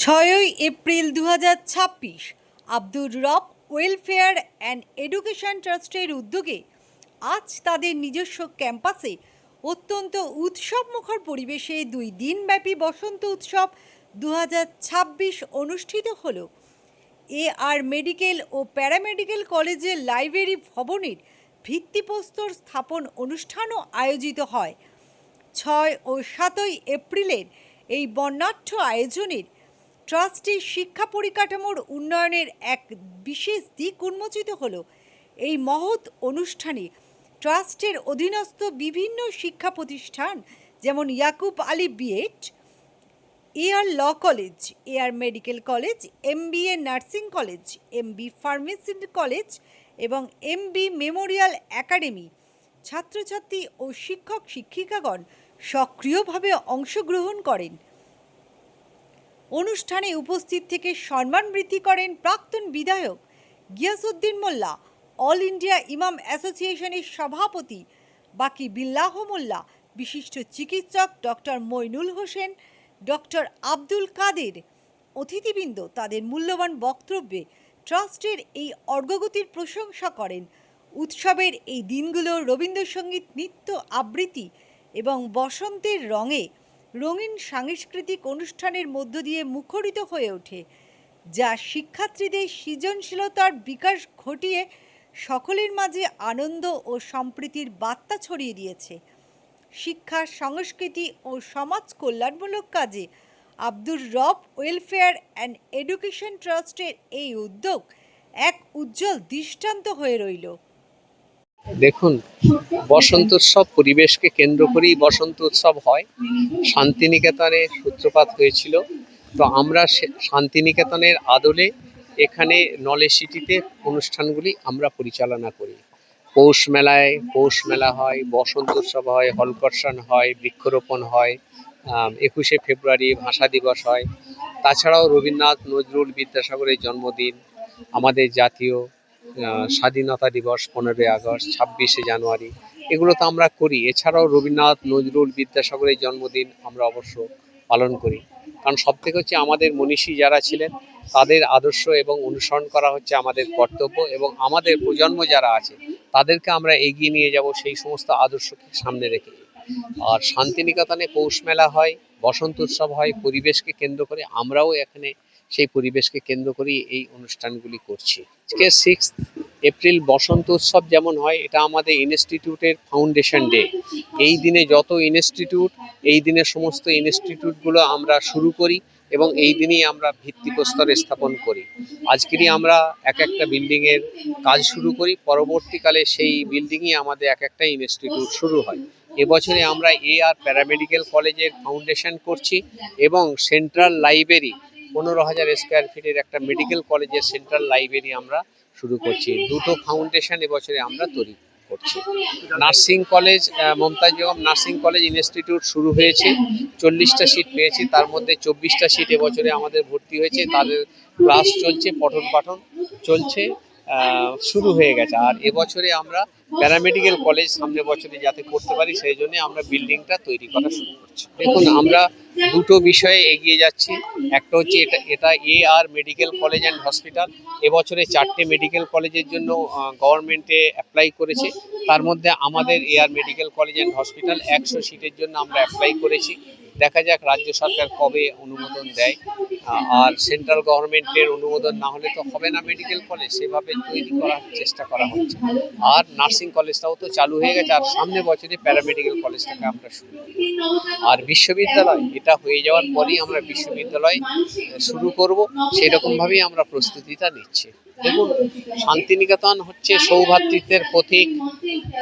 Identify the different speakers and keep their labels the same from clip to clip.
Speaker 1: 6ই April 2026 Abdur রব welfare and education ট্রাস্টের উদ্যোগে আজ তাদের নিজস্ব ক্যাম্পাসে অত্যন্ত উৎসবমুখর পরিবেশে 2 দিনব্যাপী বসন্ত উৎসব 2026 অনুষ্ঠিত হলো। আর মেডিকেল ও প্যারামেডিক্যাল কলেজের লাইব্রেরি ভবনের ভিত্তিপ্রস্তর স্থাপন অনুষ্ঠানও আয়োজিত হয়। 6 ও 7ই এপ্রিলের এই বর্ণাঢ্য আয়োজনের ট্রাস্টের শিক্ষা পরিকাঠামোর উন্নয়নের এক বিশেষ দিক উন্মোচিত হলো। এই মহৎ অনুষ্ঠানে ট্রাস্টের অধীনস্থ বিভিন্ন শিক্ষা প্রতিষ্ঠান যেমন Yakub Ali BEd, AR law college, AR medical college, MBA nursing college, MB pharmacy college এবং MB মেমোরিয়াল একাডেমি ছাত্রছাত্রী ও শিক্ষক শিক্ষিকাগণ সক্রিয়ভাবে অংশগ্রহণ করেন। অনুষ্ঠানে উপস্থিত থেকে সম্মান বৃদ্ধি করেন প্রাক্তন বিধায়ক গিয়াসউদ্দিন মোল্লা, অল ইন্ডিয়া ইমাম অ্যাসোসিয়েশনের সভাপতি বাকি বিল্লাহ মোল্লা, বিশিষ্ট চিকিৎসক ডক্টর মইনুল হোসেন, ডক্টর আব্দুল কাদের। অতিথিবৃন্দ তাদের মূল্যবান বক্তব্যে ট্রাস্টের এই অগ্রগতির প্রশংসা করেন। উৎসবের এই দিনগুলো রবীন্দ্রসঙ্গীত, নৃত্য আবৃত্তি এবং বসন্তের রঙিন সাংস্কৃতিক অনুষ্ঠানের মধ্য দিয়ে মুখরিত হয়ে ওঠে, যা শিক্ষার্থীদের সৃজনশীলতার বিকাশ ঘটিয়ে সকলের মাঝে আনন্দ ও সম্প্রীতির বার্তা ছড়িয়ে দিয়েছে। শিক্ষা, সংস্কৃতি ও সমাজ কল্যাণমূলক কাজে আব্দুর রব ওয়েলফেয়ার অ্যান্ড এডুকেশন ট্রাস্টের এই উদ্যোগ এক উজ্জ্বল দৃষ্টান্ত হয়ে রইল।
Speaker 2: দেখুন, বসন্ত উৎসব পরিবেশকে কেন্দ্র করেই বসন্ত উৎসব হয়। শান্তিনিকেতনে সূত্রপাত হয়েছিল, তো আমরা শান্তিনিকেতনের আদলে এখানে নলেজ সিটিতে অনুষ্ঠানগুলি আমরা পরিচালনা করি। পৌষ মেলা হয়, বসন্ত উৎসব হয়, হলকর্ষণ হয়, বৃক্ষরোপণ হয়, 21শে ফেব্রুয়ারি ভাষা দিবস হয়। তাছাড়াও রবীন্দ্রনাথ, নজরুল, বিদ্যাসাগরের জন্মদিন, আমাদের জাতীয় স্বাধীনতা দিবস 15ই আগস্ট, 26শে জানুয়ারি, এগুলো তো আমরা করি। এছাড়াও রবীন্দ্রনাথ, নজরুল, বিদ্যাসাগরের জন্মদিন আমরা অবশ্য পালন করি, কারণ সব থেকে হচ্ছে আমাদের মনীষী যারা ছিলেন তাদের আদর্শ এবং অনুসরণ করা হচ্ছে আমাদের কর্তব্য, এবং আমাদের প্রজন্ম যারা আছে তাদেরকে আমরা এগিয়ে নিয়ে যাব সেই সমস্ত আদর্শকে সামনে রেখে। আর শান্তিনিকেতনে পৌষ মেলা হয়, বসন্ত উৎসব হয়, পরিবেশকে কেন্দ্র করে আমরাও এখানে সেই পরিবেশকে কেন্দ্র করেই এই অনুষ্ঠানগুলি করছি। আজকে 6 এপ্রিল বসন্ত উৎসব যেমন হয়, এটা আমাদের ইনস্টিটিউটের ফাউন্ডেশন ডে। এই দিনে যত ইনস্টিটিউট, এই দিনে সমস্ত ইনস্টিটিউটগুলো আমরা শুরু করি এবং এই দিনেই আমরা ভিত্তিপ্রস্তর স্থাপন করি। আজকেরই আমরা এক একটা বিল্ডিংয়ের কাজ শুরু করি, পরবর্তীকালে সেই বিল্ডিংই আমাদের এক একটা ইনস্টিটিউট শুরু হয়। এবছরে আমরা আর প্যারামেডিক্যাল কলেজের ফাউন্ডেশন করছি এবং সেন্ট্রাল লাইব্রেরি 15,000 স্কোয়ার ফিটের একটা মেডিকেল কলেজের সেন্ট্রাল লাইব্রেরি আমরা শুরু করছি। দুটো ফাউন্ডেশন এবছরে আমরা তৈরি করছি। Nursing college, Momtaz Begum nursing college institute শুরু হয়েছে, 40টা সিট পেয়েছি, তার মধ্যে 24টা সিট এবছরে আমাদের ভর্তি হয়েছে। তাদের ক্লাস চলছে, পঠন পাঠন চলছে, শুরু হয়ে গেছে। আর এবছরে আমরা প্যারামেডিক্যাল কলেজ সামনের বছরে যাতে করতে পারি সেই জন্য আমরা বিল্ডিংটা তৈরি করা শুরু করছি। দেখুন, আমরা দুটো বিষয়ে এগিয়ে যাচ্ছি। একটা হচ্ছে এটা আর মেডিকেল কলেজ অ্যান্ড হসপিটাল। এবছরে 4টে মেডিকেল কলেজের জন্য গভর্নমেন্টে অ্যাপ্লাই করেছে, তার মধ্যে আমাদের আর মেডিকেল কলেজ অ্যান্ড হসপিটাল 100 সিটের জন্য আমরা অ্যাপ্লাই করেছি। দেখা যাক রাজ্য সরকার কবে অনুমোদন দেয়। আর সেন্ট্রাল গভর্নমেন্টের অনুমোদন না হলে তো হবে না মেডিকেল কলেজ, সেভাবে তৈরি করার চেষ্টা করা হচ্ছে। আর নার্সিং কলেজটাও তো চালু হয়ে গেছে, আর সামনের বছরে প্যারামেডিক্যাল কলেজটাকে আমরা শুরু করি। আর বিশ্ববিদ্যালয় এটা হয়ে যাওয়ার পরেই আমরা বিশ্ববিদ্যালয় শুরু করব, সেই রকমভাবেই আমরা প্রস্তুতিটা নিচ্ছি। দেখুন, শান্তিনিকেতন হচ্ছে সৌভ্রাতৃত্বের প্রতীক,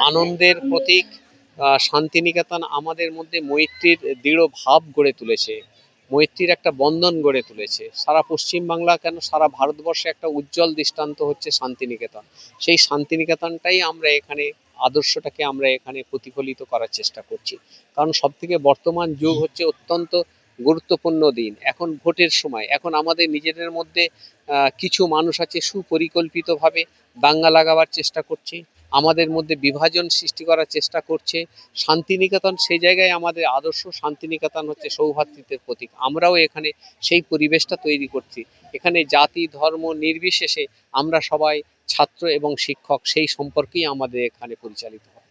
Speaker 2: আনন্দের প্রতীক। শান্তিনিকেতন আমাদের মধ্যে মৈত্রীর দৃঢ় ভাব গড়ে তুলেছে, মৈত্রীর একটা বন্ধন গড়ে তুলেছে। সারা পশ্চিমবাংলা কেন সারা ভারতবর্ষে একটা উজ্জ্বল দৃষ্টান্ত হচ্ছে শান্তিনিকেতন। সেই শান্তিনিকেতনটাই আমরা এখানে আদর্শটাকে আমরা এখানে প্রতিফলিত করার চেষ্টা করছি, কারণ সব থেকে বর্তমান যুগ হচ্ছে অত্যন্ত গুরুত্বপূর্ণ দিন। এখন ভোটের সময়, এখন আমাদের নিজেদের মধ্যে কিছু মানুষ আছে সুপরিকল্পিতভাবে দাঙ্গা লাগাবার চেষ্টা করছে। আমাদের মধ্যে বিভাজন সৃষ্টি করার চেষ্টা করছে। শান্তিনিকেতন সেই জায়গায় আমাদের আদর্শ, শান্তিনিকেতন হচ্ছে সৌভ্রাতৃত্বের প্রতীক। আমরাও এখানে সেই পরিবেশটা তৈরি করছি। এখানে জাতি ধর্ম নির্বিশেষে আমরা সবাই ছাত্র এবং শিক্ষক, সেই সম্পর্কেই আমাদের এখানে পরিচালিত হয়।